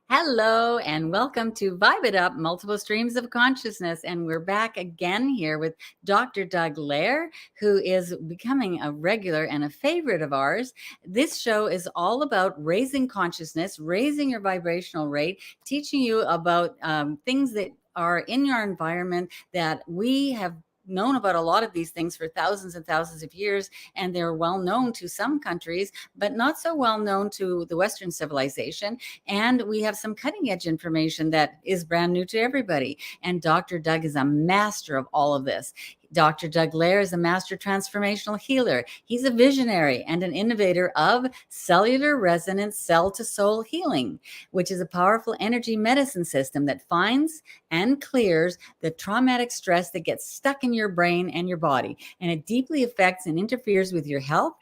Hello and welcome to Vibe It Up, Multiple Streams of Consciousness. And we're back again here with Dr. Doug Lehrer, who is becoming a regular and a favorite of ours. This show is all about raising consciousness, raising your vibrational rate, teaching you about things that are in your environment that we have known about a lot of these things for thousands and thousands of years, and they're well known to some countries, but not so well known to the Western civilization. And we have some cutting edge information that is brand new to everybody. And Dr. Doug is a master of all of this. Dr. Doug Lehrer is a master transformational healer. He's a visionary and an innovator of cellular resonance cell to soul healing, which is a powerful energy medicine system that finds and clears the traumatic stress that gets stuck in your brain and your body. And it deeply affects and interferes with your health,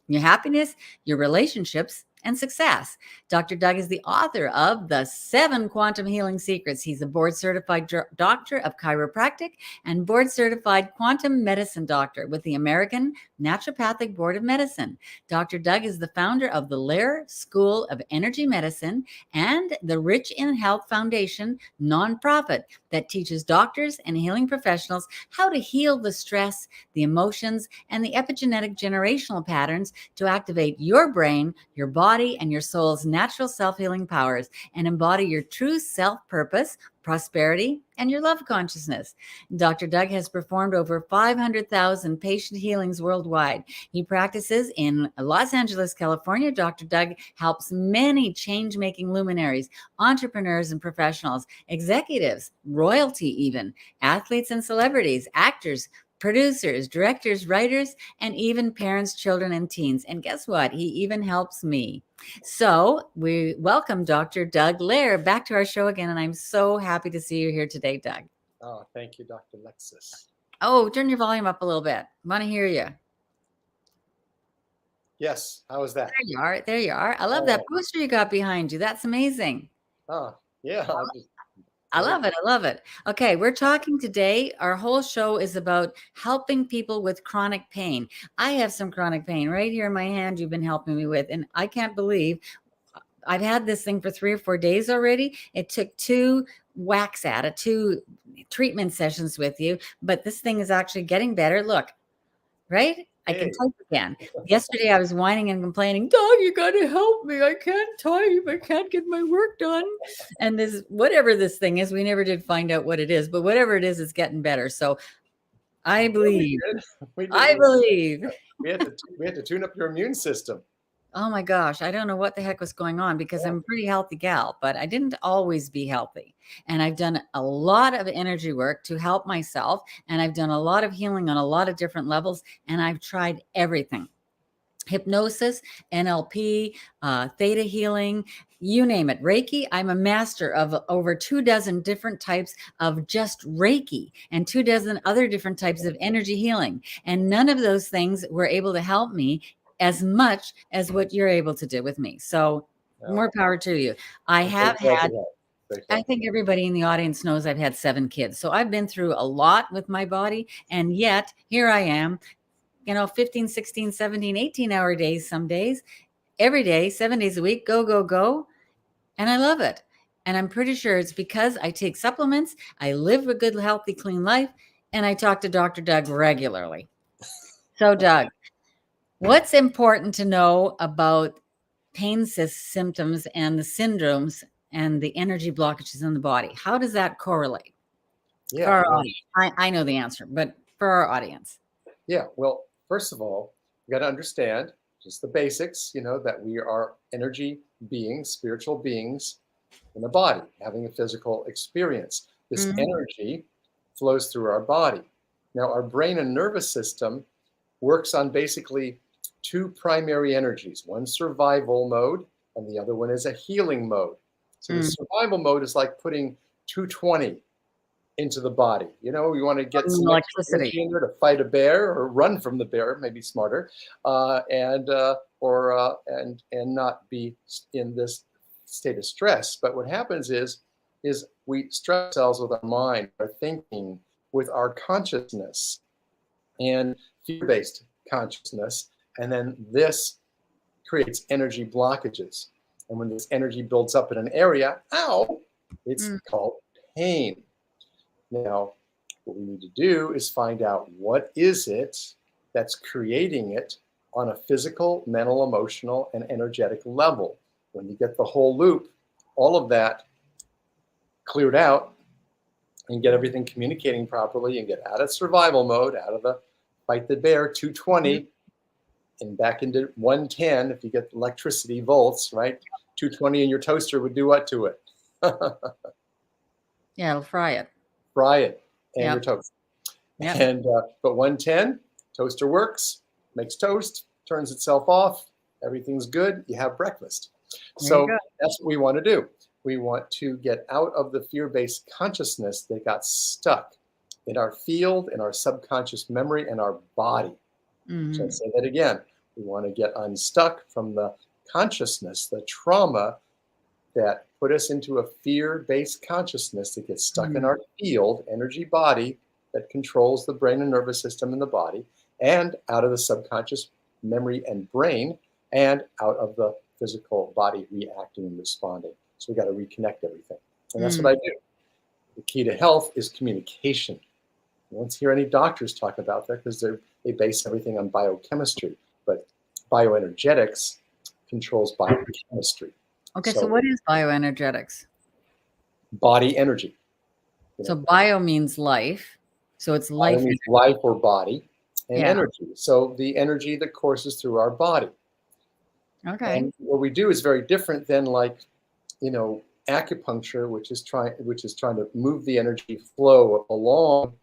your happiness, your relationships, and success. Dr. Doug is the author of The 7 Quantum Healing Secrets. He's a board-certified doctor of chiropractic and board-certified quantum medicine doctor with the American Naturopathic Board of Medicine. Dr. Doug is the founder of the Lehrer School of Energy Medicine and the Rich in Health Foundation nonprofit that teaches doctors and healing professionals how to heal the stress, the emotions, and the epigenetic generational patterns to activate your brain, your body, and your soul's natural self-healing powers and embody your true self-purpose, prosperity, and your love consciousness. Dr. Doug has performed over 500,000 patient healings worldwide. He practices in Los Angeles, California. Dr. Doug helps many change-making luminaries, entrepreneurs and professionals, executives, royalty even, athletes and celebrities, actors, producers, directors, writers, and even parents, children, and teens. And guess what? He even helps me. So we welcome Dr. Doug Lehrer back to our show again, and I'm so happy to see you here today, Doug. Oh, thank you, Dr. Lexis. Oh, turn your volume up a little bit. Want to hear you. Yes, how is that? There you are. There you are. I love that poster you got behind you. That's amazing. Oh, yeah. I love it. I love it. Okay, we're talking today. Our whole show is about helping people with chronic pain. I have some chronic pain right here in my hand you've been helping me with, and I can't believe I've had this thing for 3 or 4 days already. It took 2 treatment sessions with you, but this thing is actually getting better. Look, right? I can type again. Yesterday I was whining and complaining, Doug, you got to help me. I can't type. I can't get my work done. And this, whatever this thing is, we never did find out what it is, but whatever it is, it's getting better. So I believe. I believe. We had to tune up your immune system. Oh my gosh, I don't know what the heck was going on because I'm a pretty healthy gal, but I didn't always be healthy. And I've done a lot of energy work to help myself, and I've done a lot of healing on a lot of different levels, and I've tried everything. Hypnosis, NLP, theta healing, you name it. Reiki, I'm a master of over 24 different types of just Reiki and 24 other different types of energy healing. And none of those things were able to help me as much as what you're able to do with me. So more power to you. I think everybody in the audience knows I've had 7 kids. So I've been through a lot with my body. And yet here I am, 15, 16, 17, 18-hour days, some days, every day, 7 days a week, go, go, go. And I love it. And I'm pretty sure it's because I take supplements, I live a good, healthy, clean life, and I talk to Dr. Doug regularly. So Doug, what's important to know about pain symptoms and the syndromes and the energy blockages in the body? How does that correlate? Yeah, for our audience? I know the answer, but for our audience. Yeah, well, first of all, you got to understand just the basics, that we are energy beings, spiritual beings in a body, having a physical experience. This energy flows through our body. Now, our brain and nervous system works on basically 2 primary energies, one survival mode and the other one is a healing mode. So the survival mode is like putting 220 into the body. You want to get some electricity in there to fight a bear or run from the bear, maybe smarter, and not be in this state of stress. But what happens is we stress ourselves with our mind, our thinking, with our consciousness, and fear-based consciousness, and then this creates energy blockages. And when this energy builds up in an area, ow, it's Mm. called pain. Now, what we need to do is find out what is it that's creating it on a physical, mental, emotional, and energetic level. When you get the whole loop, all of that cleared out, and get everything communicating properly and get out of survival mode, out of the fight the bear 220 and back into 110. If you get electricity volts, right? 220 in your toaster would do what to it? Yeah, it'll fry it. Fry it and your Yep. toast. Yep. And but 110, toaster works, makes toast, turns itself off, everything's good, you have breakfast. There you So go. that's what we want to do. We want to get out of the fear-based consciousness that got stuck in our field, in our subconscious memory, and our body. So Hmm. I'll say that again. We want to get unstuck from the consciousness, the trauma that put us into a fear-based consciousness that gets stuck in our field, energy body, that controls the brain and nervous system in the body, and out of the subconscious memory and brain, and out of the physical body reacting and responding. So we got to reconnect everything. And that's what I do. The key to health is communication. You won't hear any doctors talk about that because they base everything on biochemistry. But bioenergetics controls biochemistry. Okay, so So what is bioenergetics? body energy. You So know, bio means life. So it's bio life means energy. life or body, and Yeah. energy. So the energy that courses through our body. Okay. And what we do is very different than like, acupuncture, which is trying to move the energy flow along,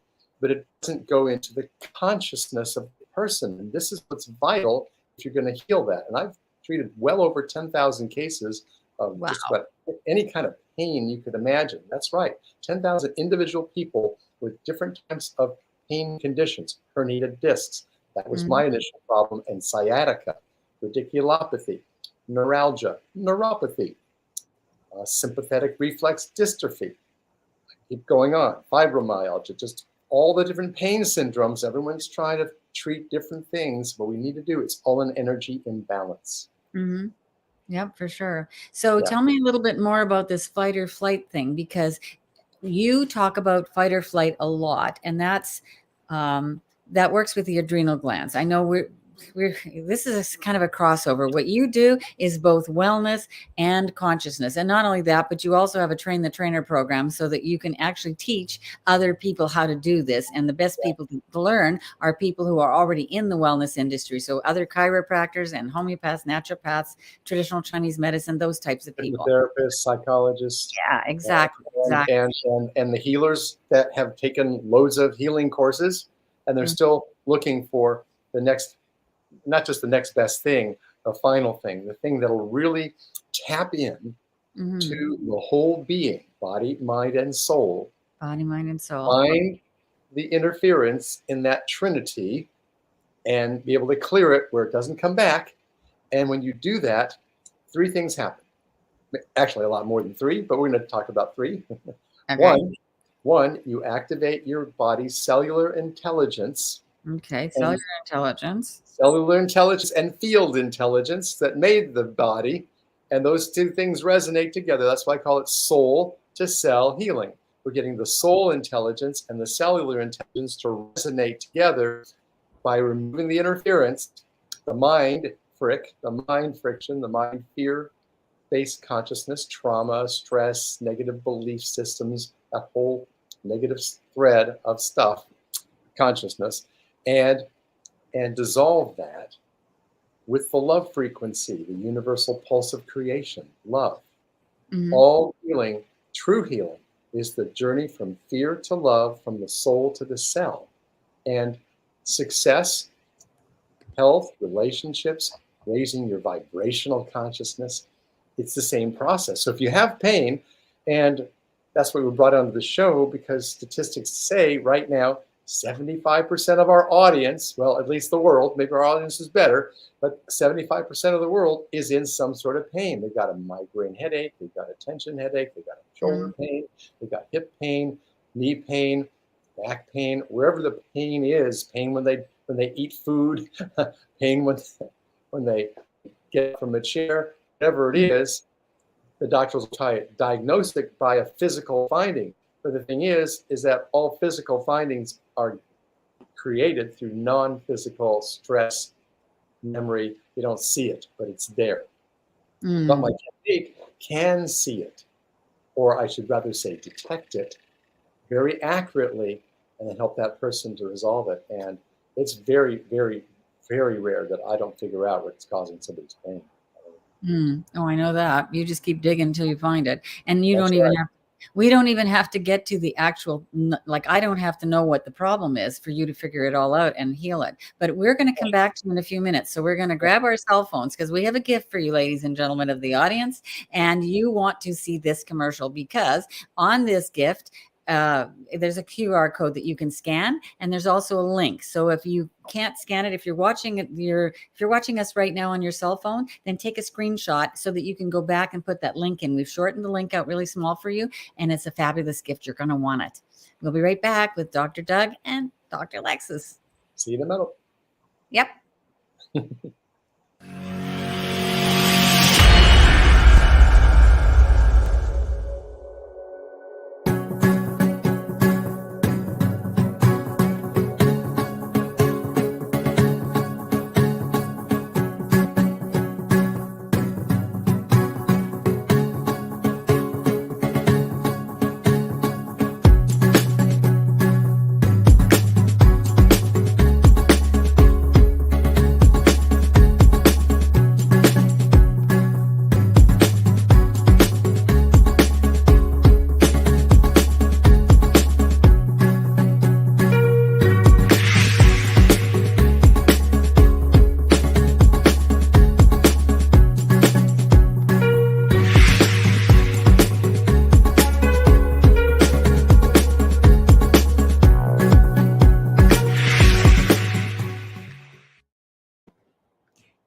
but it doesn't go into the consciousness of the person. And this is what's vital if you're going to heal that. And I've treated well over 10,000 cases of just Wow. about any kind of pain you could imagine. That's right, 10,000 individual people with different types of pain conditions, herniated discs. That was Mhm. my initial problem, and sciatica, radiculopathy, neuralgia, neuropathy, sympathetic reflex dystrophy. Keep going on. Fibromyalgia, just all the different pain syndromes. Everyone's trying to treat different things. What we need to do, it's all an energy imbalance. Mhm. Yep, for sure. So Yeah. tell me a little bit more about this fight or flight thing, because you talk about fight or flight a lot, and um, that works with the adrenal glands. I know we're this is kind of a crossover. What you do is both wellness and consciousness, and not only that, but you also have a train the trainer program so that you can actually teach other people how to do this. And the best people to learn are people who are already in the wellness industry, so other chiropractors and homeopaths, naturopaths, traditional Chinese medicine, those types of people. Hypnotherapists, psychologists, Yeah, exactly. and, Exactly. and the healers that have taken loads of healing courses, and they're Mm. still looking for the next, not just the next best thing, the final thing, the thing that'll really tap in Mhm. to the whole being, body, mind, and soul. Body, mind, and soul. Find the interference in that trinity and be able to clear it where it doesn't come back. And when you do that, three things happen. Actually, a lot more than three, but we're going to talk about three. Okay. One, you activate your body's cellular intelligence Okay. and Cellular intelligence. field intelligence that made the body. And those two things resonate together. That's why I call it soul to cell healing. We're getting the soul intelligence and the cellular intelligence to resonate together by removing the interference, the mind friction, the mind fear based consciousness, trauma, stress, negative belief systems, that whole negative thread of stuff, consciousness, and dissolve that with the love frequency, the universal pulse of creation, love. Mhm. All healing, true healing, is the journey from fear to love, from the soul to the cell. And success, health, relationships, raising your vibrational consciousness, it's the same process. So if you have pain, and that's what we brought onto the show, because statistics say right now 75% of our audience, well, at least the world, maybe our audience is better, but 75% of the world is in some sort of pain. They've got a migraine headache, they've got a tension headache, they've got a shoulder Mhm. pain, they've got hip pain, knee pain, back pain, wherever the pain is, pain when they eat food, pain when they get from a chair, whatever it is, the doctors will try to diagnose it by a physical finding. But the thing is that all physical findings are created through non-physical stress memory. You don't see it, but it's there. But my technique can see it, or I should rather say detect it very accurately, and then help that person to resolve it. And it's very, very, very rare that I don't figure out what's causing somebody's pain. Oh, I know that. You just keep digging until you find it. And you That's don't even right. have, we don't even have to get to the actual, like, I don't have to know what the problem is for you to figure it all out and heal it. But we're going to come back to you in a few minutes. So we're going to grab our cell phones because we have a gift for you, ladies and gentlemen of the audience. And you want to see this commercial because on this gift, there's a QR code that you can scan, and there's also a link. So if you can't scan it, if you're watching us right now on your cell phone, then take a screenshot so that you can go back and put that link in. We've shortened the link out really small for you, and it's a fabulous gift. You're going to want it. We'll be right back with Dr. Doug and Dr. Lexis. See you in the middle. Yep.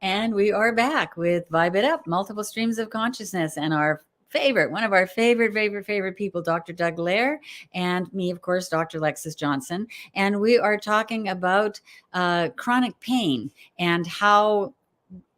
And we are back with Vibe It Up, multiple streams of consciousness, and one of our favorite people, Dr. Doug Lehrer, and me, of course, Dr. Lexis Johnson. And we are talking about chronic pain and how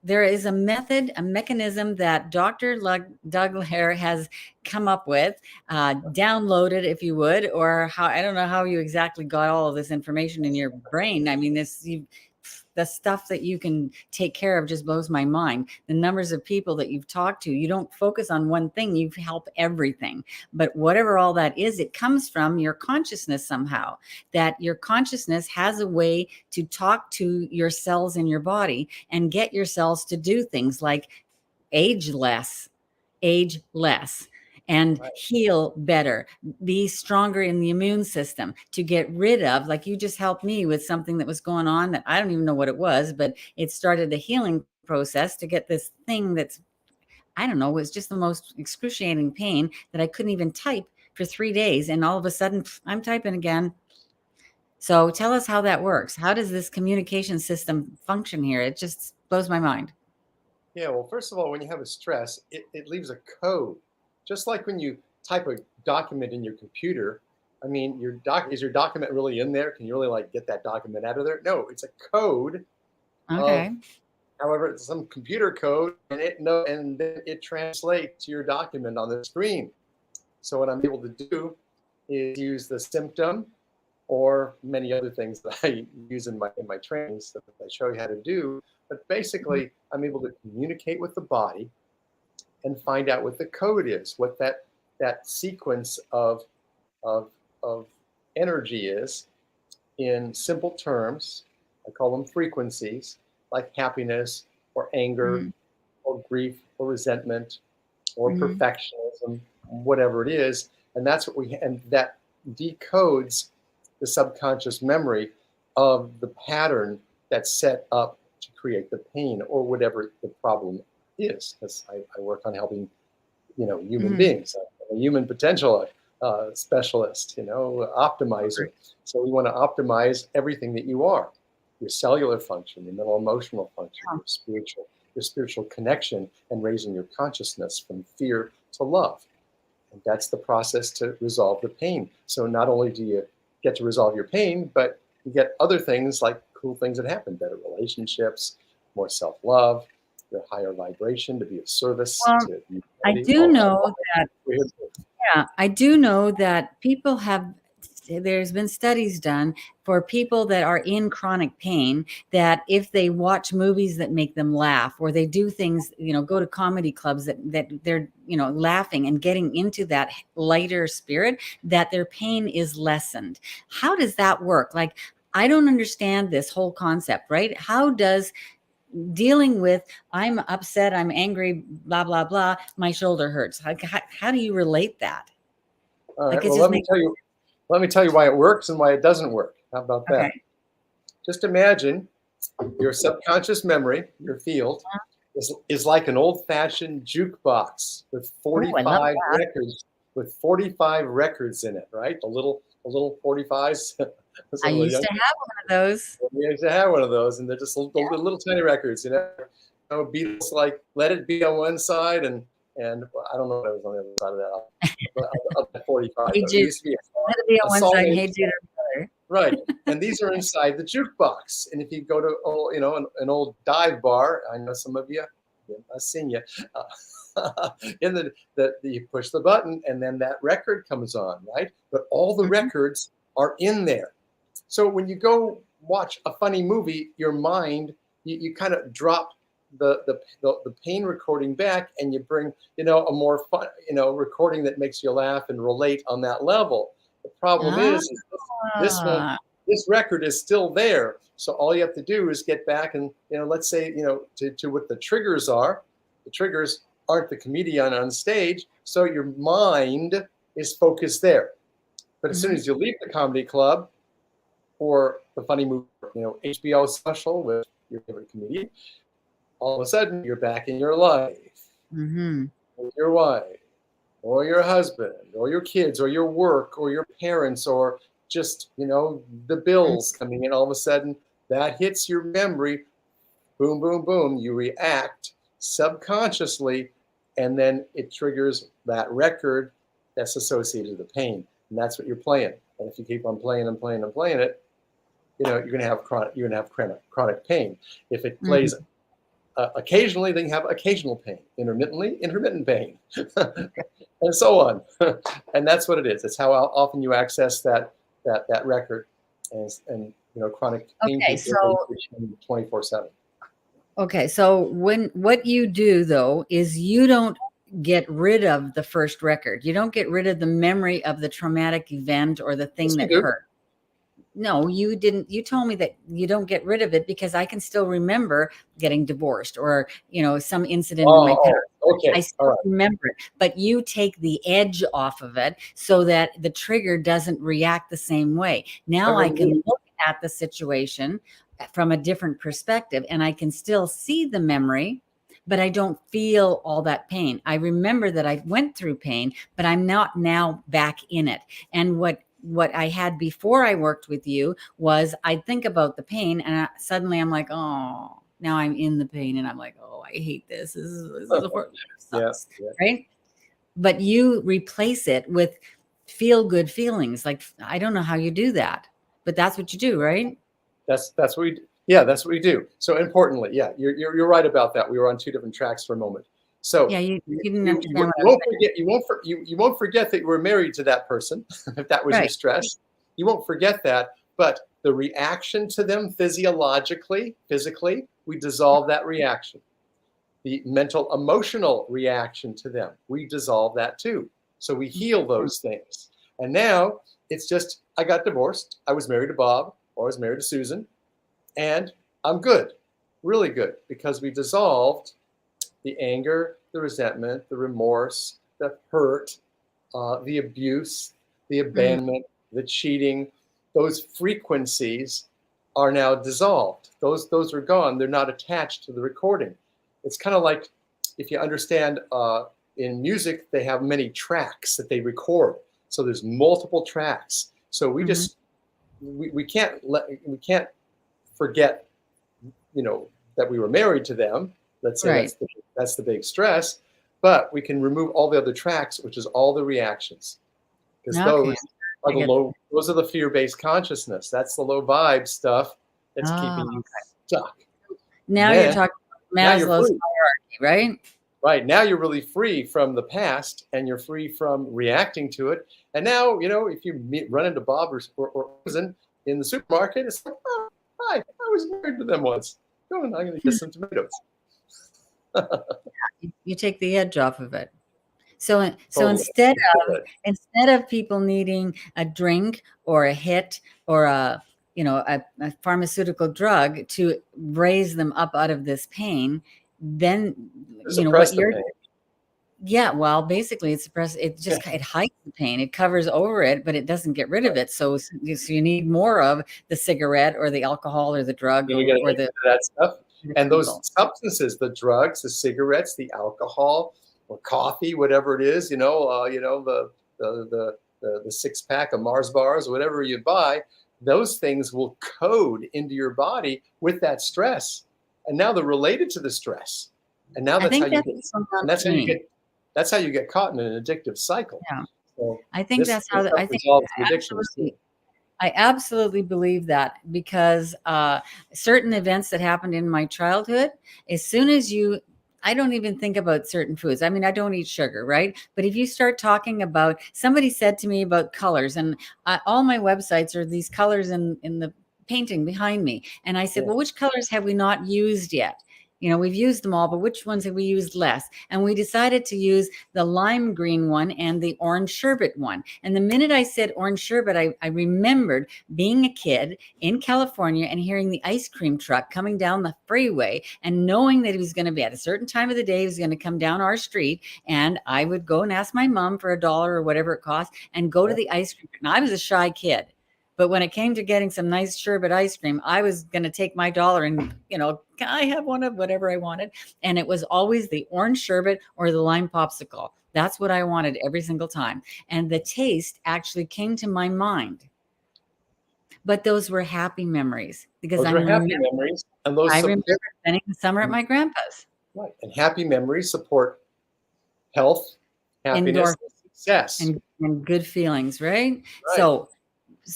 there is a mechanism that Dr. Doug Lehrer has come up with, downloaded, if you would, or how, I don't know how you exactly got all of this information in your brain. I mean, the stuff that you can take care of just blows my mind. The numbers of people that you've talked to, you don't focus on one thing, you help everything. But whatever all that is, it comes from your consciousness somehow, that your consciousness has a way to talk to your cells in your body and get your cells to do things like age less, and heal better, be stronger in the immune system, to get rid of, like you just helped me with something that was going on that I don't even know what it was, but it started a healing process to get this thing that's, I don't know, was just the most excruciating pain that I couldn't even type for 3 days. And all of a sudden I'm typing again. So tell us how that works. How does this communication system function here? It just blows my mind. Yeah, well, first of all, when you have a stress, it leaves a code. Just like when you type a document in your computer, I mean, is your document really in there? Can you really like get that document out of there? No, it's a code of, Okay. however, it's some computer code, and and then it translates your document on the screen. So what I'm able to do is use the symptom or many other things that I use in my trainings that I show you how to do. But basically, I'm able to communicate with the body and find out what the code is, what that sequence of of energy is in simple terms. I call them frequencies, like happiness or anger Mm-hmm. or grief or resentment or Mm-hmm. perfectionism, whatever it is. And that's what and that decodes the subconscious memory of the pattern that's set up to create the pain or whatever the problem is. Because I work on helping, human Mm-hmm. beings. I'm a human potential specialist, optimizer. So we want to optimize everything that you are: your cellular function, your mental emotional function, your spiritual connection, and raising your consciousness from fear to love. And that's the process to resolve the pain. So not only do you get to resolve your pain, but you get other things like cool things that happen: better relationships, more self-love, the higher vibration, to be of service Well, to I humanity. do know that, We're here for. yeah, I do know that people have, there's been studies done for people that are in chronic pain, that if they watch movies that make them laugh, or they do things, go to comedy clubs that they're, laughing and getting into that lighter spirit, that their pain is lessened. How does that work? Like, I don't understand this whole concept, right? How does dealing with, I'm upset, I'm angry, blah, blah, blah, my shoulder hurts. How do you relate that? All Like, right. it Well, just makes, let me tell you why it works and why it doesn't work. How about okay. that? Just imagine your subconscious memory, your field, is like an old-fashioned jukebox with Oh, I love 45 that. records, with 45 records in it, right? The little 45s. I Some of the used young to have one of those. we used to have one of those, and they're just little tiny records, Beatles, like "Let It Be" on one side, and I don't know what was on the other side of that, of the 45. Hey But it Jude, used to be let it be on a one song side and named Hey Jude on the other. right, and these are inside the jukebox. And if you go to an old dive bar, I know some of you, I've seen you. In you push the button, and then that record comes on, right? But all the Mhm. records are in there. So when you go watch a funny movie, your mind, you kind of drop the pain recording back, and you bring a more fun recording that makes you laugh and relate on that level. The problem is this one, Ah, this record is still there. So all you have to do is get back and let's say to what the triggers are. The triggers aren't the comedian on stage, so your mind is focused there. But as soon mhm. as you leave the comedy club or the funny movie, HBO special with your favorite comedian, all of a sudden you're back in your life Mhm. with your wife or your husband or your kids or your work or your parents or just, the Mm. bills coming in. All of a sudden that hits your memory. Boom, boom, boom. You react subconsciously, and then it triggers that record that's associated with the pain. And that's what you're playing. And if you keep on playing and playing and playing it, you're going to have chronic pain. If it plays Mhm. occasionally, then you have occasional pain. Intermittently, intermittent pain, and so on. And that's what it is. It's how often you access that record, and chronic pain Okay, people so 24/7. okay, so what you do though is you don't get rid of the first record. You don't get rid of the memory of the traumatic event or the Yes, thing you that do. hurt. No, you didn't. You told me that you don't get rid of it because I can still remember getting divorced or, some incident in my past. I Okay, all still right. remember it, but you take the edge off of it so that the trigger doesn't react the same way. I'm Now I going to can look at the situation from a different perspective and I can still see the memory, but I don't feel all that pain. I remember that I went through pain, but I'm not now back in it. And what I had before I worked with you was I'd think about the pain and suddenly I'm like, oh, now I'm in the pain and I'm like, oh, I hate this. This is horrible. yeah, Sucks, yeah. right? But you replace it with feel good feelings. Like, I don't know how you do that, but that's what you do, right? That's what we. Yeah, that's what we do. So importantly, yeah, you're right about that. We were on two different tracks for a moment. So Yeah, you didn't you understand what I was won't saying. forget you won't forget that you were married to that person if that was your Right. stress. You won't forget that, but the reaction to them physically, we dissolve that reaction. The mental emotional reaction to them, we dissolve that too. So we heal Mhm. those things. And now it's just I got divorced. I was married to Bob, or I was married to Susan, and I'm good, really good, because we dissolved the anger, the resentment, the remorse, the hurt, the abuse, the Mhm. abandonment, the cheating. Those frequencies are now dissolved. Those are gone. They're not attached to the recording. It's kind of like if you understand in music, they have many tracks that they record. So there's multiple tracks. So Mhm. we can't forget that we were married to them. Let's say Right. that's the big stress, but we can remove all the other tracks, which is all the reactions, because Okay. I get. those are the fear-based consciousness. That's the low vibe stuff that's Oh, keeping you stuck. And now you're then talking. Now you're Maslow's free. hierarchy, right? Right. Now you're really free from the past and you're free from reacting to it. And now, if you run into Bob or Susan in the supermarket, it's like, oh, hi, I was married to them once. Go on, I'm going to get some tomatoes. You take the edge off of it. So Totally. instead of people needing a drink or a hit or a pharmaceutical drug to raise them up out of this pain, then Suppress what the you're pain. yeah, well, basically it hides the pain. It covers over it, but it doesn't get rid of it. So you need more of the cigarette or the alcohol or the drug You get or addicted to that stuff. And those chemical. substances, the drugs, the cigarettes, the alcohol, or coffee, whatever it is, the 6-pack of Mars bars, whatever you buy, those things will code into your body with that stress. And now they're related to the stress. And now I that's how think you that's get, what and comes to me. that's how you get caught in an addictive cycle. Yeah. So I think this that's how stuff I think resolves the addictions too. absolutely. I absolutely believe that because certain events that happened in my childhood, as soon as I don't even think about certain foods. I mean, I don't eat sugar, right? But if you start talking about, somebody said to me about colors, and all my websites are these colors in the painting behind me. And I said, Yeah. well, which colors have we not used yet? We've used them all, but which ones have we used less? And we decided to use the lime green one and the orange sherbet one. And the minute I said orange sherbet, I remembered being a kid in California and hearing the ice cream truck coming down the freeway and knowing that he was going to be at a certain time of the day, he was going to come down our street. And I would go and ask my mom for $1 or whatever it cost and go to the ice cream. And I was a shy kid. But when it came to getting some nice sherbet ice cream, I was going to take my dollar and, can I have one of whatever I wanted? And it was always the orange sherbet or the lime popsicle. That's what I wanted every single time. And the taste actually came to my mind. But those were happy memories because Those are happy memories. And I remember spending the summer at my grandpa's. right. And happy memories support health, happiness, Endorphins and success. and good feelings, right? Right. So,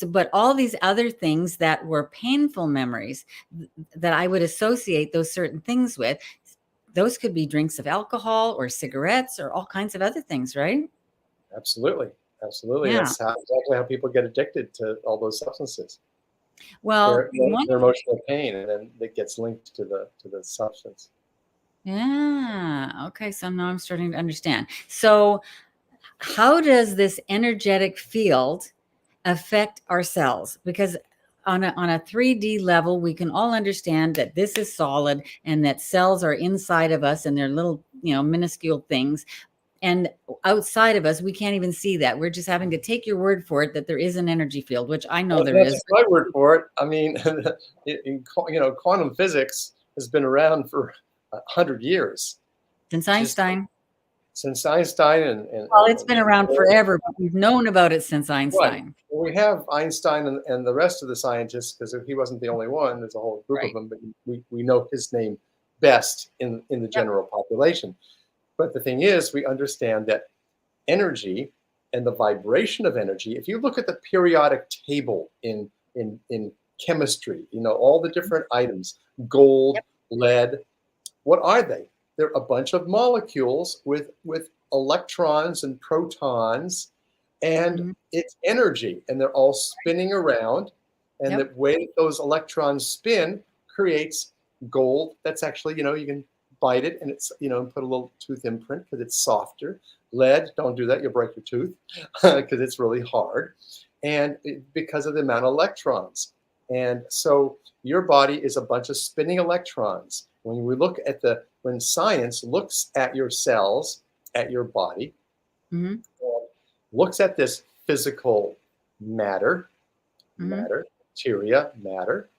but all these other things that were painful memories that I would associate those certain things with, those could be drinks of alcohol or cigarettes or all kinds of other things, right? Absolutely. Absolutely. Yeah. That's exactly how people get addicted to all those substances. Well, Their emotional pain, and then it gets linked to the substance. yeah. Okay. So now I'm starting to understand. So how does this energetic field affect our cells? Because on a 3D level, we can all understand that this is solid and that cells are inside of us and they're little, minuscule things. And outside of us, we can't even see that. We're just having to take your word for it that there is an energy field, which I know there Not is. just my word for it. I mean, quantum physics has been around for 100 years. Since Einstein. Since Einstein and well, it's been around forever, but we've known about it since Einstein. Right. Well, we have Einstein and the rest of the scientists, because he wasn't the only one. There's a whole group of them, but we know his name best in the general population. But the thing is, we understand that energy and the vibration of energy, if you look at the periodic table in chemistry, all the different items, gold, lead, what are they? They're a bunch of molecules with electrons and protons, and it's energy, and they're all spinning around. And the way that those electrons spin creates gold. That's actually, you can bite it and it's, and put a little tooth imprint because it's softer. Lead, don't do that. You'll break your tooth because it's really hard. And because of the amount of electrons. And so your body is a bunch of spinning electrons. When we look at when science looks at your cells, at your body, looks at this physical matter, materia, matter,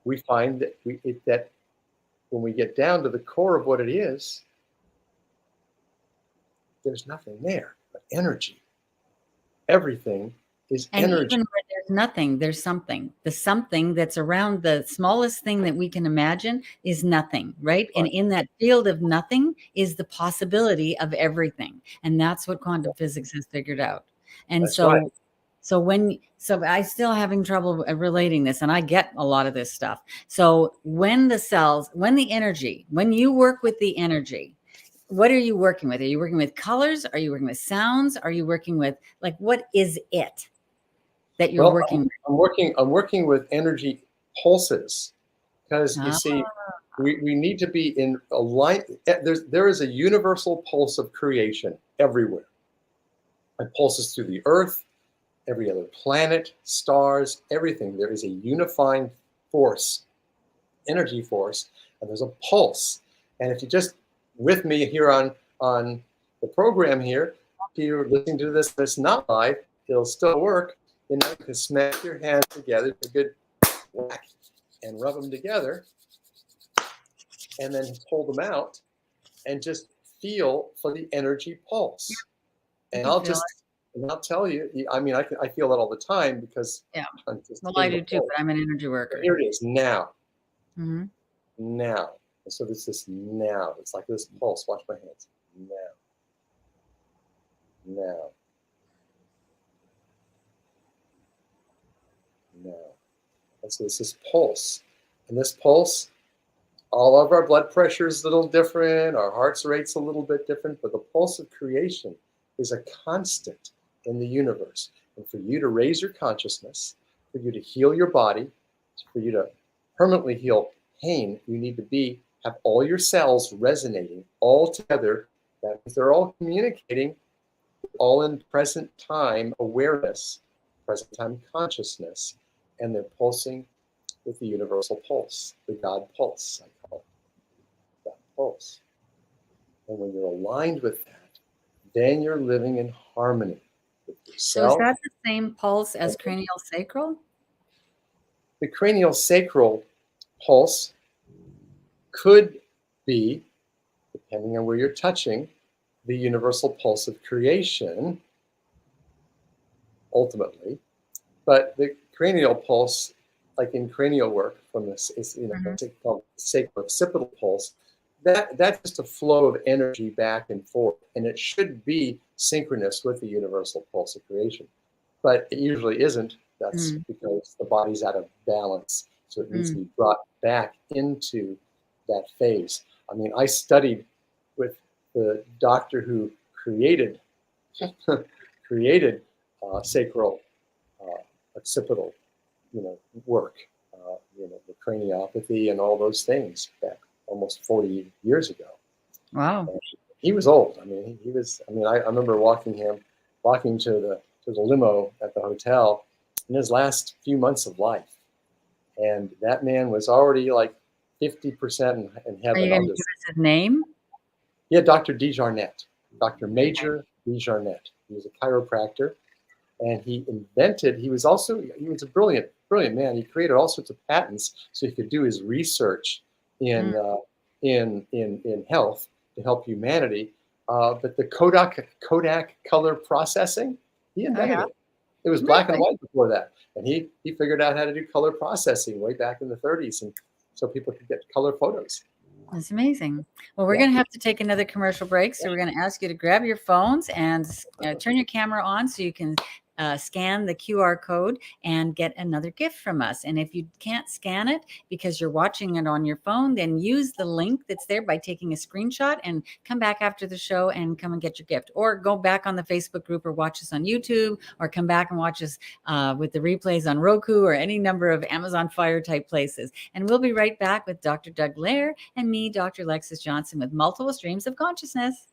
we find that when we get down to the core of what it is, there's nothing there but energy. Everything is energy. Even where there's nothing, there's something. The something that's around the smallest thing that we can imagine is nothing, right? And in that field of nothing is the possibility of everything. And that's what quantum physics has figured out. And So I still having trouble relating this, and I get a lot of this stuff. So when the energy, when you work with the energy, what are you working with? Are you working with colors? Are you working with sounds? Are you working with, like, what is it that you're Well, working with? I'm working with energy pulses, because you Ah, see, we need to be in a line. There is a universal pulse of creation everywhere. It pulses through the earth, every other planet, stars, everything. There is a unifying force, energy force, and there's a pulse. And if you just with me here on the program here, if you're listening to this that's not live, it'll still work. You know, you can smack your hands together, a good whack, and rub them together, and then hold them out, and just feel for the energy pulse. you And can feel it. I'll tell you. I mean, I feel it all the time because Yeah. I'm just Well, I in the do too, pulse. but I'm an energy But worker. here it is now, Hmm. now. And so there's this now. It's like this pulse. Watch my hands. Now, now, now. And so it's this pulse, and this pulse, all of our blood pressure is a little different, our heart's rate's a little bit different, but the pulse of creation is a constant in the universe. And for you to raise your consciousness, for you to heal your body, for you to permanently heal pain, you need to have all your cells resonating all together. That means they're all communicating, all in present time awareness, present time consciousness, and they're pulsing with the universal pulse, the God pulse, I call it. God pulse. And when you're aligned with that, then you're living in harmony with So is yourself. that the same pulse as cranial sacral? The cranial sacral pulse could be, depending on where you're touching, the universal pulse of creation, ultimately. But the cranial pulse, like in cranial work from this, is it's called sacro-occipital pulse. That's just a flow of energy back and forth, and it should be synchronous with the universal pulse of creation. But it usually isn't. That's because the body's out of balance, so it needs to be brought back into that phase. I mean, I studied with the doctor who created sacral occipital, work, the craniopathy and all those things back almost 40 years ago. Wow. And he was old. I mean, he was. I mean, I remember walking to the limo at the hotel in his last few months of life, and that man was already like 50% in heaven. Are you going to give us his name? Yeah, Dr. DeJarnett, Dr. Major DeJarnett. He was a chiropractor, and he was a brilliant man. He created all sorts of patents so he could do his research in health to help humanity. But the Kodak color processing, he invented it. It was black and white before that, and he figured out how to do color processing way back in the 30s, and so people could get color photos. That's amazing. Well, we're going to have to take another commercial break, so we're going to ask you to grab your phones and turn your camera on so you can scan the QR code and get another gift from us. And if you can't scan it because you're watching it on your phone, then use the link that's there by taking a screenshot and come back after the show and come and get your gift, or go back on the Facebook group or watch us on YouTube, or come back and watch us with the replays on Roku or any number of Amazon Fire type places. And we'll be right back with Dr. Doug Lehrer and me, Dr. Lexis Johnson, with Multiple Streams of Consciousness.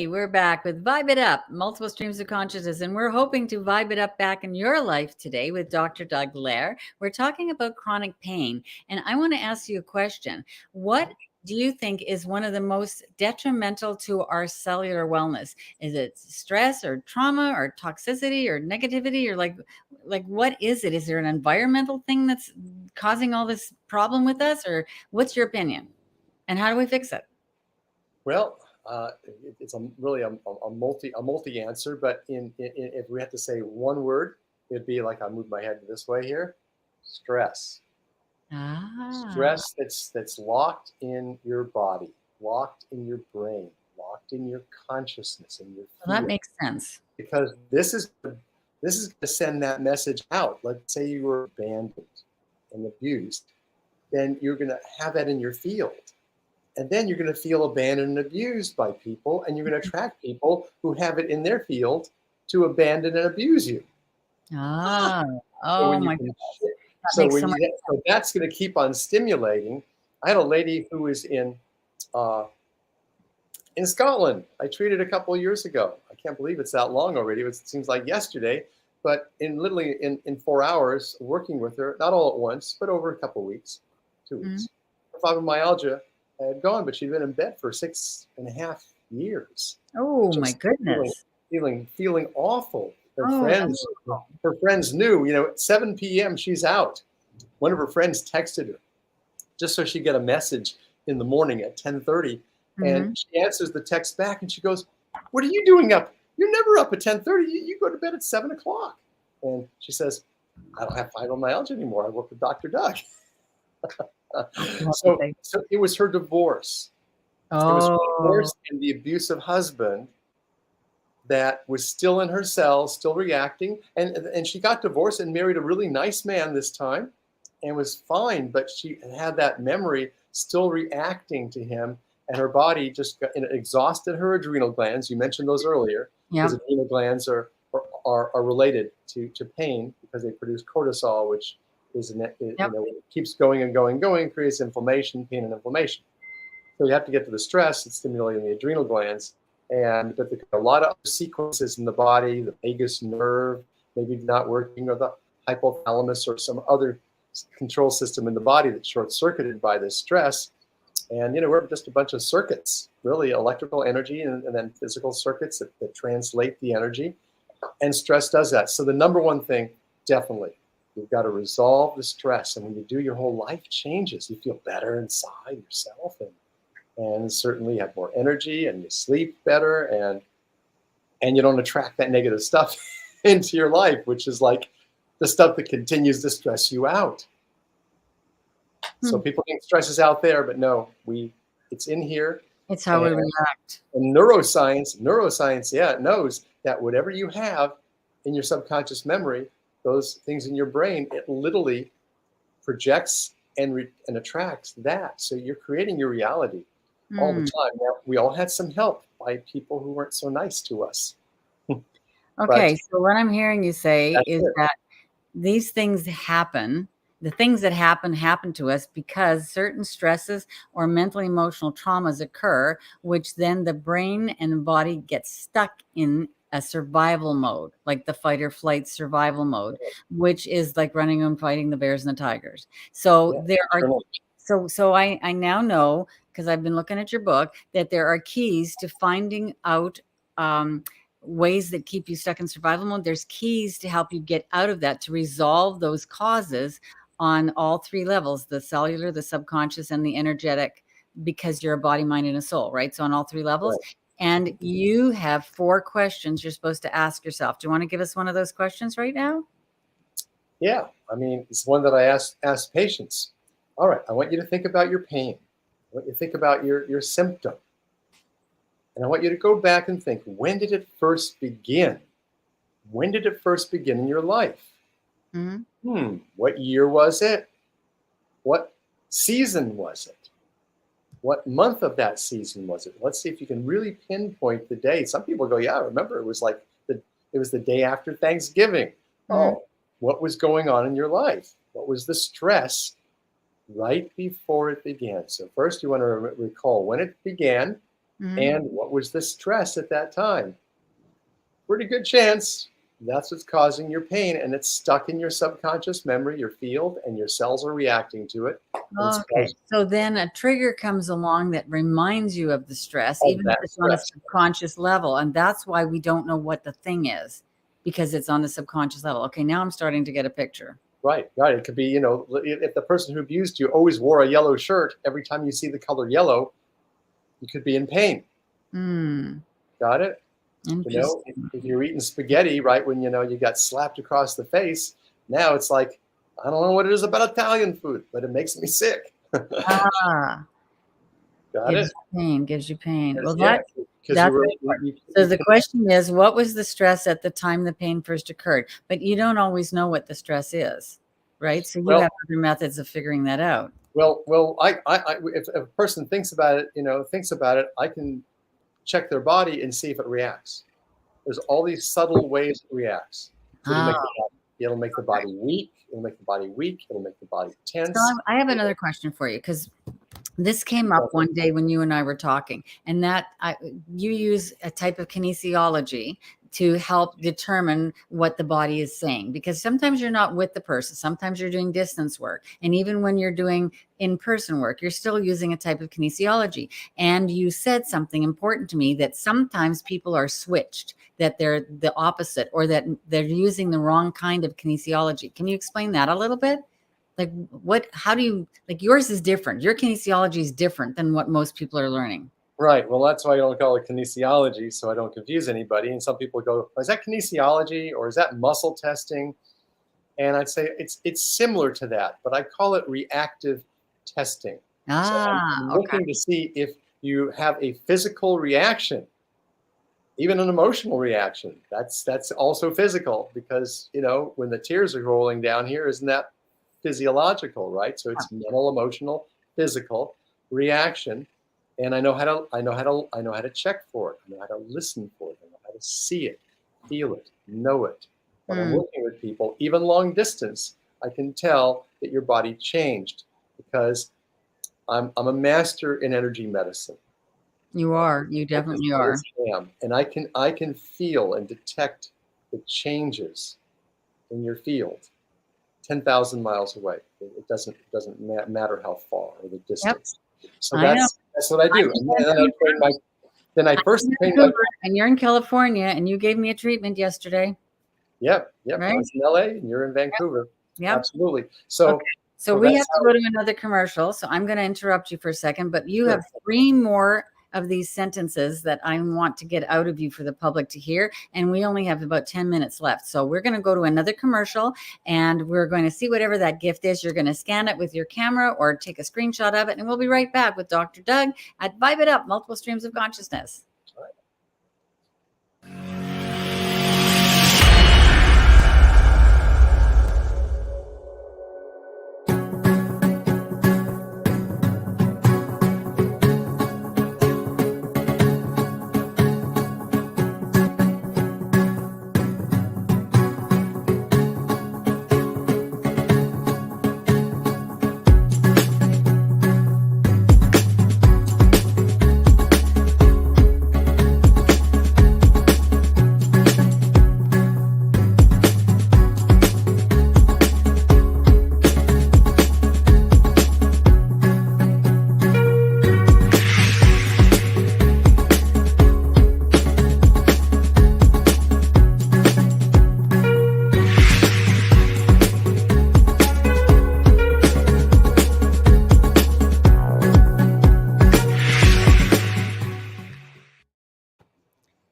everybody. We're back with Vibe It Up, multiple streams of consciousness, and we're hoping to vibe it up back in your life today with Dr. Doug Lehrer. We're talking about chronic pain, and I want to ask you a question. What do you think is one of the most detrimental to our cellular wellness? Is it stress or trauma or toxicity or negativity, or like what is it? Is there an environmental thing that's causing all this problem with us, or what's your opinion? And how do we fix it? Well, it's really a multi answer, but if we had to say one word, it'd be like I move my head this way here: stress. Ah, Stress that's locked in your body, locked in your brain, locked in your consciousness and your well, that feeling. makes sense. Because this is going to send that message out. Let's say you were abandoned and abused, then you're going to have that in your field. And then you're going to feel abandoned and abused by people, and you're going to attract people who have it in their field to abandon and abuse you. Ah, So oh when you my can, goodness. That makes so much so that's going to keep on stimulating. I had a lady who was uh, in Scotland. I treated a couple of years ago. I can't believe it's that long already. It seems like yesterday, but literally in 4 hours working with her, not all at once, but over a couple of weeks, 2 weeks. Her fibromyalgia had gone, but she'd been in bed for 6.5 years. Oh my Just goodness. feeling awful. Her Oh, friends, her friends knew, at 7 p.m. she's out. One of her friends texted her just so she'd get a message in the morning at 10:30, and mm-hmm. she answers the text back, and she goes, "What are you doing up? You're never up at 10:30. You go to bed at 7 o'clock." And she says, "I don't have fibromyalgia anymore. I work with Dr. Doug." So it was her divorce. It was her Oh, divorce and the abusive husband that was still in her cell, still reacting. And she got divorced and married a really nice man this time and was fine, but she had that memory still reacting to him. And her body just exhausted her adrenal glands. You mentioned those earlier, yeah. because adrenal glands are related to pain because they produce cortisol, which Yep. it keeps going and going and going, creates inflammation, pain and inflammation. So you have to get to the stress. It's stimulating the adrenal glands, but a lot of other sequences in the body, the vagus nerve maybe not working, or the hypothalamus, or some other control system in the body that's short-circuited by this stress. And we're just a bunch of circuits, really, electrical energy and then physical circuits that translate the energy. And stress does that. So the number one thing, definitely, you've got to resolve the stress. And when you do, your whole life changes. You feel better inside yourself, and certainly have more energy, and you sleep better, and you don't attract that negative stuff into your life, which is like the stuff that continues to stress you out. So people think stress is out there, but no, it's in here. It's how we react. And neuroscience, yeah, it knows that whatever you have in your subconscious memory, those things in your brain, it literally projects and attracts that. So you're creating your reality all the time. Now, we all had some help by people who weren't so nice to us. Okay, so what I'm hearing you say is it. that these things happen. The things that happen to us because certain stresses or mental emotional traumas occur, which then the brain and the body get stuck in a survival mode, like the fight or flight survival mode, which is like running and fighting the bears and the tigers. So there are, so I now know, because I've been looking at your book, that there are keys to finding out ways that keep you stuck in survival mode. There's keys to help you get out of that, to resolve those causes on all three levels: the cellular, the subconscious, and the energetic, because you're a body, mind, and a soul, right? So on all three levels. And you have 4 questions you're supposed to ask yourself. Do you want to give us one of those questions right now? Yeah, I mean, it's one that I ask patients. All right, I want you to think about your pain. I want you to think about your symptom. And I want you to go back and think, when did it first begin? When did it first begin in your life? What year was it? What season was it? What month of that season was it? Let's see if you can really pinpoint the day. Some people go, yeah, I remember it was like it was the day after Thanksgiving. Oh, what was going on in your life? What was the stress right before it began? So first you want to recall when it began, Mm-hmm. And what was the stress at that time? Pretty good chance that's what's causing your pain, and it's stuck in your subconscious memory, your field, and your cells are reacting to it. And it's Okay. causing So then a trigger comes along that reminds you of the stress, all even if that it's on a stress. subconscious level. And that's why we don't know what the thing is, because it's on the subconscious level. Okay, now I'm starting to get a picture. Right, right. It could be, if the person who abused you always wore a yellow shirt, every time you see the color yellow, you could be in pain. Hmm. Got it? Interesting. If you're eating spaghetti, right, when you got slapped across the face, now it's like, I don't know what it is about Italian food, but it makes me sick. Ah, Got gives it? you pain, gives you pain. Well, Yeah, because that's important. So you the question is, what was the stress at the time the pain first occurred? But you don't always know what the stress is, right? So you well, have other methods of figuring that out. if a person thinks about it, I can check their body and see if it reacts. There's all these subtle ways it reacts. So Ah, it'll make the body weak. It'll make the body weak. It'll make the body so tense. I have another question for you, because this came up one day when you and I were talking, and you use a type of kinesiology to help determine what the body is saying, because sometimes you're not with the person, sometimes you're doing distance work, and even when you're doing in-person work, you're still using a type of kinesiology. And you said something important to me, that sometimes people are switched, that they're the opposite, or that they're using the wrong kind of kinesiology. Can you explain that a little bit? Like, how do you, like, yours is different. Your kinesiology is different than what most people are learning. Right. Well, that's why I don't call it kinesiology, so I don't confuse anybody. And some people go, "Is that kinesiology or is that muscle testing?" And I'd say it's similar to that, but I call it reactive testing. So Ah, I'm okay. looking to see if you have a physical reaction, even an emotional reaction. That's also physical, because when the tears are rolling down here, isn't that physiological, right? So it's mental, emotional, physical reaction. And I know how to check for it. I know how to listen for it. I know how to see it, feel it, know it. When I'm Hmm. working with people, even long distance, I can tell that your body changed, because I'm a master in energy medicine. You are. You Focus definitely on are. this am, and I can feel and detect the changes in your field 10,000 miles away. It doesn't matter how far or the Yep. distance. So I know. that's what I I'm do. in And then I first train my. Vancouver, and you're in California, and you gave me a treatment yesterday, Yep, yep. I right? was in LA and you're in Vancouver. Yep. Absolutely. Okay. So So so we that's have to go to another commercial. So I'm going to interrupt you for a second, but you how. have three more of these sentences that I want to get out of you for the public to hear. And we only have about 10 minutes left. So we're going to go to another commercial, and we're going to see whatever that gift is. You're going to scan it with your camera or take a screenshot of it. And we'll be right back with Dr. Doug at Vibe It Up, Multiple Streams of Consciousness.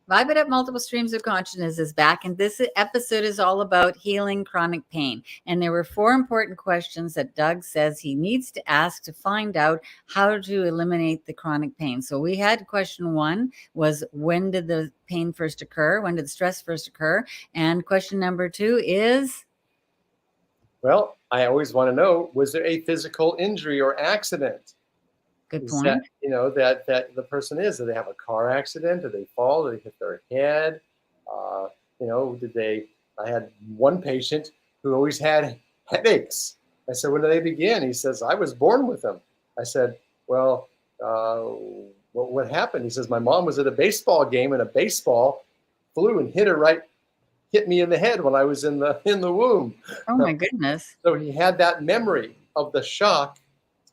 Vibe It Up Multiple Streams of Consciousness is back, and this episode is all about healing chronic pain. And there were four important questions that Doug says he needs to ask to find out how to eliminate the chronic pain. So we had question one was, when did the pain first occur? When did the stress first occur? And question number two is, Well, I always want to know, was there a physical injury or accident? good Is that point. that the person is? Do they have a car accident? Did they fall? Did they hit their head? Uh, did they? I had one patient who always had headaches. I said, "When did they begin?" He says, "I was born with them." I said, "Well, uh, what happened? He says, my mom was at a baseball game and a baseball flew and hit me in the head when I was in the womb. Oh my goodness. So he had that memory of the shock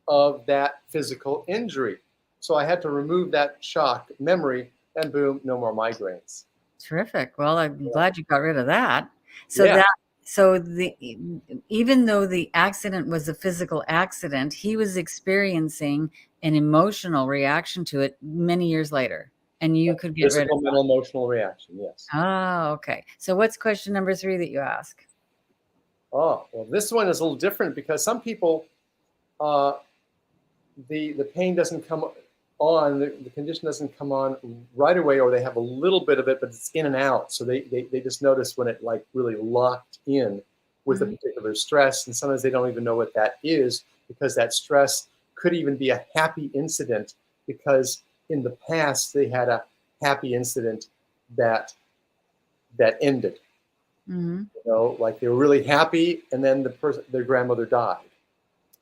of that physical injury. So I had to remove that shock memory, and boom, no more migraines. Terrific. Well, I'm Yeah. glad you got rid of that. So Yeah. that so the even though the accident was a physical accident, he was experiencing an emotional reaction to it many years later, and you could get rid of Physical, mental, emotional reaction. Yes. Oh, okay. So what's question number 3 that you ask? Oh, well, this one is a little different because some people, uh, the pain doesn't come on, the condition doesn't come on right away, or they have a little bit of it, but it's in and out. So they just notice when it like really locked in with a Mhm. particular stress, and sometimes they don't even know what that is because that stress could even be a happy incident because in the past they had a happy incident that ended. Mhm. Like they were really happy, and then their grandmother died.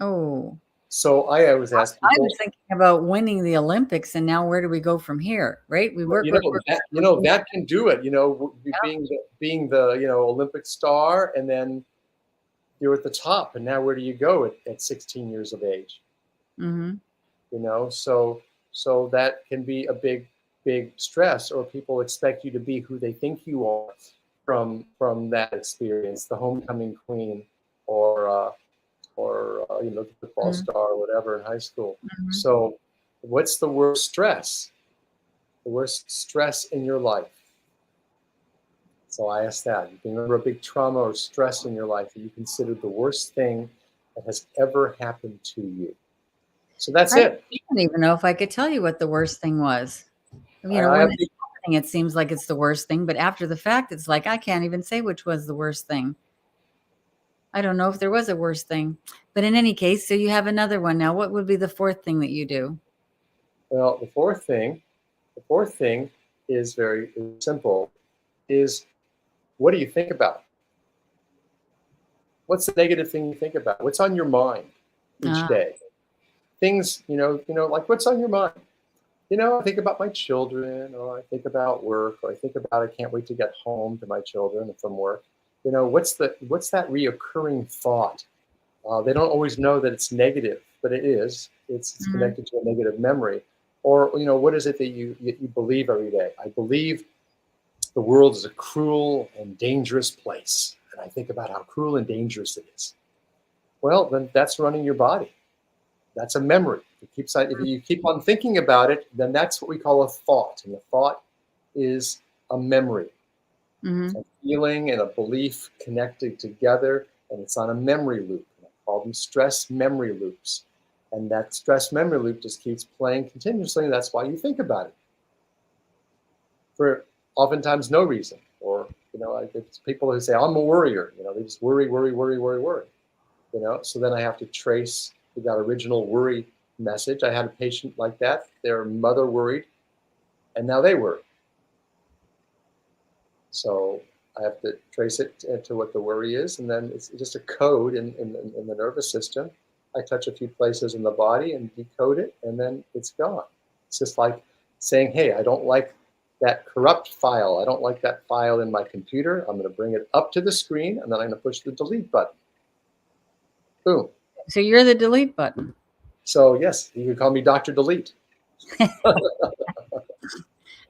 Oh, So I always ask I people, was thinking about winning the Olympics, and now where do we go from here, right? We work, work, work, work. that can do it. Being the Olympic star, and then you're at the top, and now where do you go at 16 years of age? Mhm. So that can be a big stress, or people expect you to be who they think you are from that experience, the homecoming queen, or the football Mhm. star or whatever in high school. Mhm. So what's the worst stress? The worst stress in your life? So I asked that. You can remember a big trauma or stress in your life that you consider the worst thing that has ever happened to you. So that's I it. don't even know if I could tell you what the worst thing was. I When have it's happening, it seems like it's the worst thing, but after the fact, it's like I can't even say which was the worst thing. I don't know if there was a worst thing. But in any case, so you have another one now. What would be the 4th thing that you do? well, the fourth thing is very simple. Is what do you think about? What's the negative thing you think about? What's on your mind each Ah, day? Things, like what's on your mind? I think about my children, or I think about work, or I think about I can't wait to get home to my children from work. What's that reoccurring thought? They don't always know that it's negative, but it is. It's mhm, connected to a negative memory. Or what is it that you believe every day? I believe the world is a cruel and dangerous place, and I think about how cruel and dangerous it is. Well, then that's running your body. That's a memory. If you keep on thinking about it, then that's what we call a thought. And a thought is a memory, mhm. a feeling and a belief connected together, and it's on a memory loop. And I call them stress memory loops. And that stress memory loop just keeps playing continuously, and that's why you think about it for oftentimes no reason. Or, like it's people who say, I'm a worrier. They just worry, worry, worry, worry, worry. So then I have to trace that original worry message. I had a patient like that. Their mother worried, and now they worry. So I have to trace it to what the worry is, and then it's just a code in the nervous system. I touch a few places in the body and decode it, and then it's gone. It's just like saying, hey, I don't like that corrupt file. I don't like that file in my computer. I'm going to bring it up to the screen, and then I'm going to push the delete button. Boom. So you're the delete button. So yes, you can call me Dr. Delete.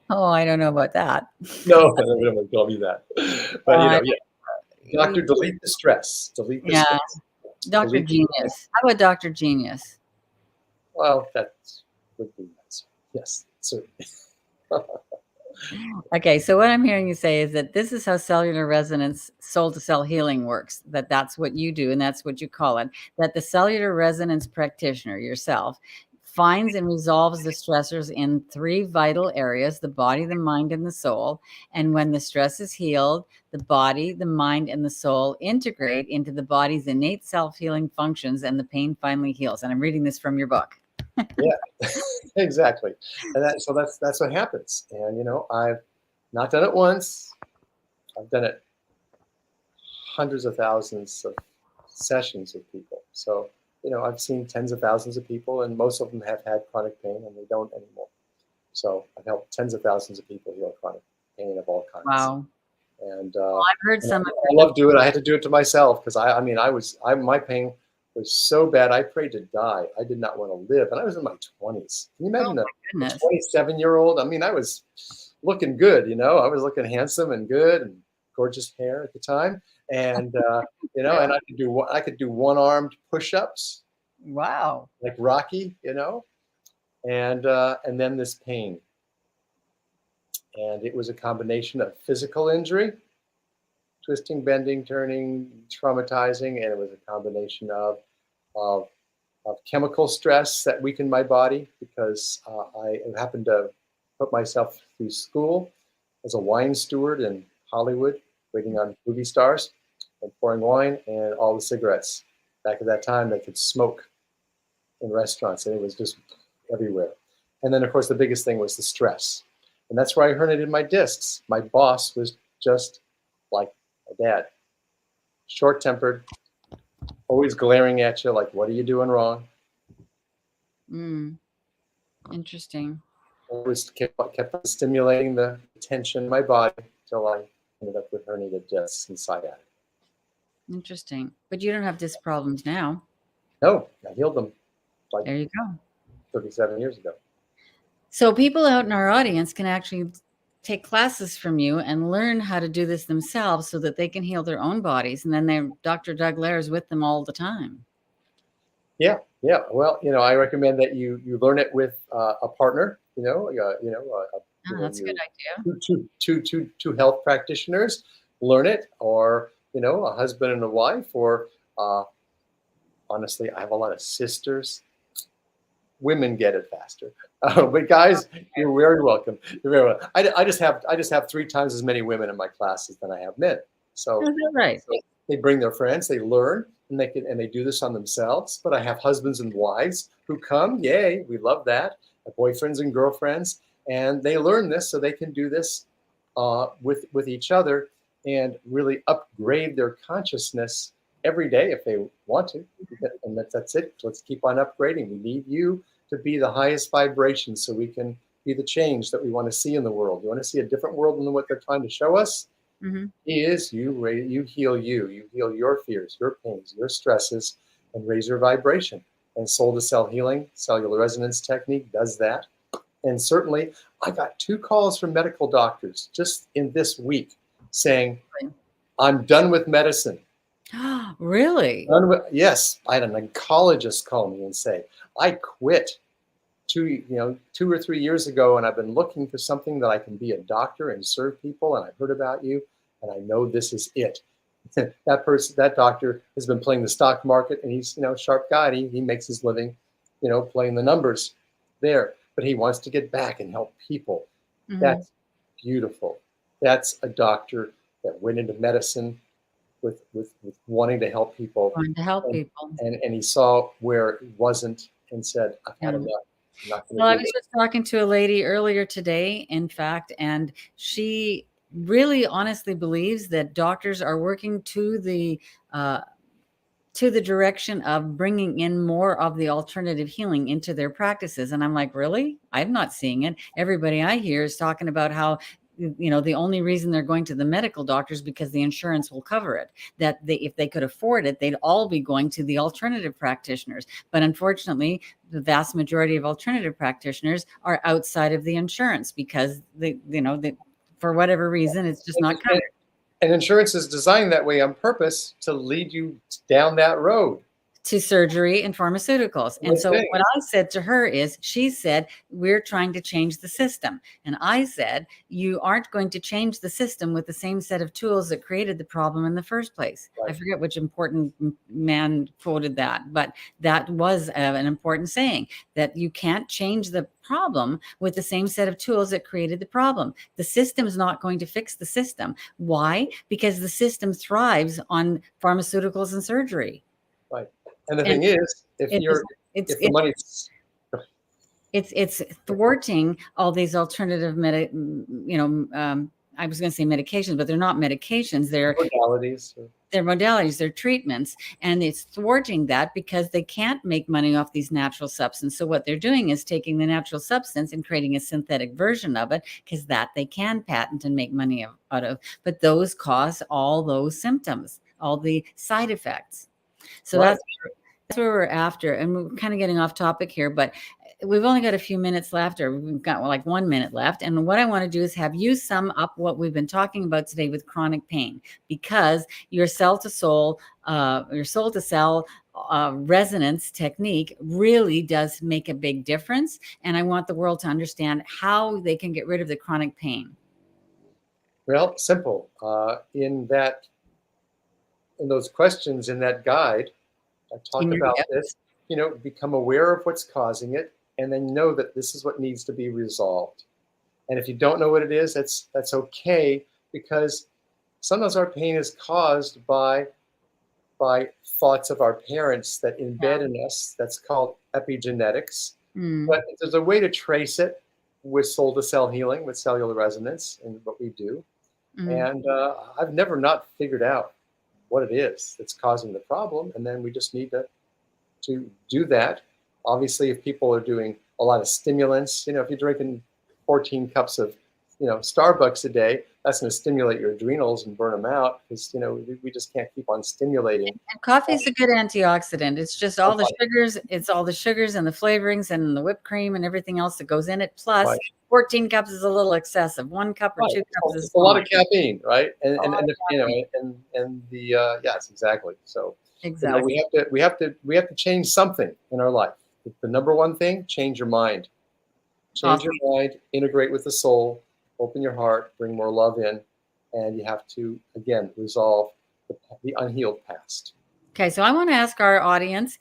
Oh, I don't know about that. No, nobody would call me that. But Uh, yeah, Doctor, delete the stress. Delete the yeah, stress. Dr. Delete the stress. Genius. How about Dr. Genius? Well, that would be nice. Yes, certainly. Okay, so what I'm hearing you say is that this is how cellular resonance soul to cell healing works, that that's what you do and that's what you call it, that the cellular resonance practitioner yourself finds and resolves the stressors in 3 vital areas: the body, the mind, and the soul. And when the stress is healed, the body, the mind, and the soul integrate into the body's innate self-healing functions, and the pain finally heals. And I'm reading this from your book. Yeah, exactly. And that's what happens. And I've not done it once. I've done it hundreds of thousands of sessions with people. So I've seen tens of thousands of people, and most of them have had chronic pain, and they don't anymore. So I've helped tens of thousands of people heal chronic pain of all kinds. Wow. And, Well, I've heard some of I your love doing it. I had to do it to myself because my pain was so bad. I prayed to die. I did not want to live. And I was in my 20s. Can you Oh imagine my a goodness. 27-year-old? I mean, I was looking good, I was looking handsome and good and gorgeous hair at the time. And, Yeah. and I could do one-armed push-ups Wow. like Rocky, and then this pain. And it was a combination of physical injury, twisting, bending, turning, traumatizing, and it was a combination of, of chemical stress that weakened my body because I happened to put myself through school as a wine steward in Hollywood, waiting on movie stars and pouring wine and all the cigarettes. Back at that time, they could smoke in restaurants, and it was just everywhere. And then, of course, the biggest thing was the stress. And that's where I herniated my discs. My boss was just like my dad, short-tempered, always glaring at you like, what are you doing wrong? Interesting. Always kept on stimulating the tension in my body until I ended up with herniated discs and sciatica. Interesting. But you don't have disc problems now. No, I healed them like There you go. 37 years ago. So people out in our audience can actually take classes from you and learn how to do this themselves so that they can heal their own bodies. And then Dr. Doug Lehrer is with them all the time. Yeah. Well, I recommend that you learn it with a partner. That's a good idea. Two health practitioners learn it, or a husband and a wife, or honestly, I have a lot of sisters. Women get it faster, but guys, you're very welcome. You're very welcome. I just have 3 times as many women in my classes than I have men. So, Is that right? so they bring their friends, they learn, and they do this on themselves. But I have husbands and wives who come. Yay, we love that. Boyfriends and girlfriends, and they learn this so they can do this with each other and really upgrade their consciousness every day if they want to. And that's it. Let's keep on upgrading. We need you to be the highest vibration so we can be the change that we want to see in the world. You want to see a different world than what they're trying to show us? Is you heal you heal your fears, your pains, your stresses, and raise your vibration. And soul to cell healing, cellular resonance technique does that. And certainly, I got 2 calls from medical doctors just in this week saying, I'm done with medicine. Really? Yes, I had an oncologist call me and say, I quit 2 or 3 years ago, and I've been looking for something that I can be a doctor and serve people, and I heard about you, and I know this is it. That doctor has been playing the stock market, and he's a sharp guy. And he makes his living, playing the numbers there. But he wants to get back and help people. That's beautiful. That's a doctor that went into medicine with wanting to help people. And he saw where it wasn't and said, I've had enough. Well, I was just talking to a lady earlier today, in fact, and she really honestly believes that doctors are working to the direction of bringing in more of the alternative healing into their practices. And I'm like, really? I'm not seeing it. Everybody I hear is talking about how the only reason they're going to the medical doctors because the insurance will cover it, that if they could afford it, they'd all be going to the alternative practitioners. But unfortunately, the vast majority of alternative practitioners are outside of the insurance because for whatever reason, it's just not covered. And insurance is designed that way on purpose to lead you down that road. To surgery and pharmaceuticals. And so what I said to her is, she said, we're trying to change the system. And I said, you aren't going to change the system with the same set of tools that created the problem in the first place. Right. I forget which important man quoted that, but that was an important saying, that you can't change the problem with the same set of tools that created the problem. The system is not going to fix the system. Why? Because the system thrives on pharmaceuticals and surgery. Right. And the thing is, if the money's it's thwarting all these alternative I was going to say medications, but they're not medications. Modalities. They're modalities, they're treatments, and it's thwarting that because they can't make money off these natural substances. So what they're doing is taking the natural substance and creating a synthetic version of it, because that they can patent and make money out of. But those cause all those symptoms, all the side effects. So Right. that's where we're after. And we're kind of getting off topic here, but we've only got a few minutes left, or we've got like 1 minute left. And what I want to do is have you sum up what we've been talking about today with chronic pain, because your cell to soul, your soul to cell resonance technique really does make a big difference. And I want the world to understand how they can get rid of the chronic pain. Well, simple. In those questions in that guide, I talk about this. Become aware of what's causing it, and then know that this is what needs to be resolved. And if you don't know what it is, that's okay, because sometimes our pain is caused by thoughts of our parents that embed in us. That's called epigenetics. But there's a way to trace it with soul to cell healing, with cellular resonance, and what we do. And I've never not figured out what it is that's causing the problem, and then we just need to do that. Obviously, if people are doing a lot of stimulants, if you're drinking 14 cups of Starbucks a day, that's going to stimulate your adrenals and burn them out, because we just can't keep on stimulating. And coffee is a good antioxidant. It's just all the sugars. It's all the sugars and the flavorings and the whipped cream and everything else that goes in it. Plus, 14 cups is a little excessive. 1 cup or 2 cups is a lot of caffeine, right? Yes, exactly. So exactly, we have to change something in our life. The number one thing: change your mind. Change your mind. Integrate with the soul. Open your heart. Bring more love in, and you have to again resolve the unhealed past. Okay, so I want to ask our audience,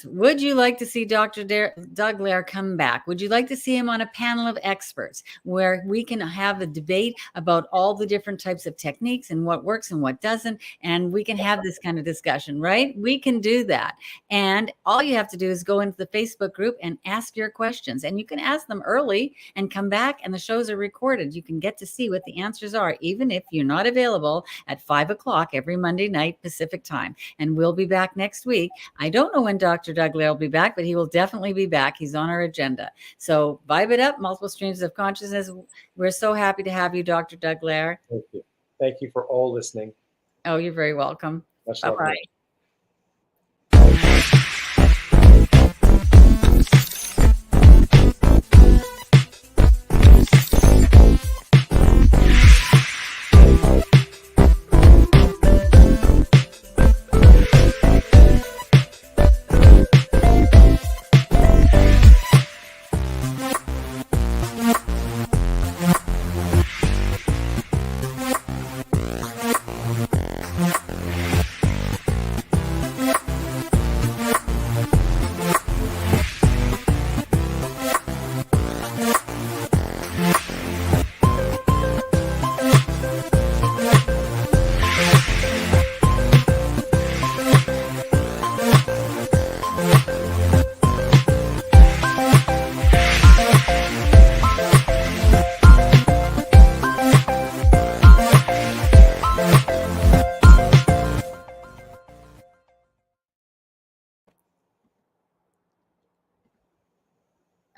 would you like to see Dr. Doug Lehrer come back? Would you like to see him on a panel of experts where we can have a debate about all the different types of techniques and what works and what doesn't? And we can have this kind of discussion, right? We can do that. And all you have to do is go into the Facebook group and ask your questions. And you can ask them early and come back, and the shows are recorded. You can get to see what the answers are, even if you're not available at 5 o'clock every Monday night Pacific time. And we'll be back next week. I don't know when Dr. Doug Lehrer will be back, but he will definitely be back. He's on our agenda. So vibe it up, multiple streams of consciousness. We're so happy to have you, Dr. Doug Lehrer. Thank you. Thank you for all listening. Oh, you're very welcome. Bye-bye.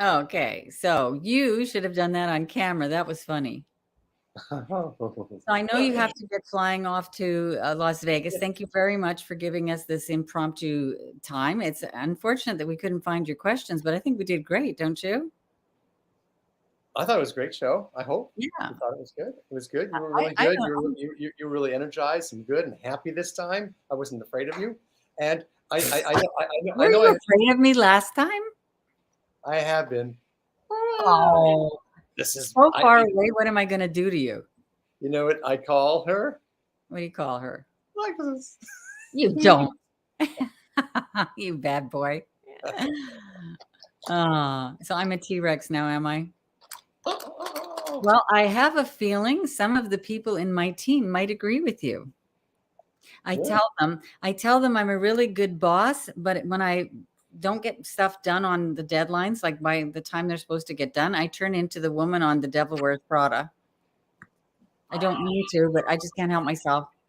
Okay, so you should have done that on camera. That was funny. So I know you have to get flying off to Las Vegas. Thank you very much for giving us this impromptu time. It's unfortunate that we couldn't find your questions, but I think we did great, don't you? I thought it was a great show. I hope. Yeah. I thought it was good. It was good. You were really good. You were really energized and good and happy this time. I wasn't afraid of you. And I Were you afraid of me last time? I have been. Oh, this is so far away. What am I going to do to you? You know what I call her? What do you call her? Lexis. You don't. You bad boy. So I'm a T-Rex now, am I? Well, I have a feeling some of the people in my team might agree with you. I tell them I'm a really good boss, but when I don't get stuff done on the deadlines, like by the time they're supposed to get done, I turn into the woman on The Devil Wears Prada. I don't mean to, but I just can't help myself.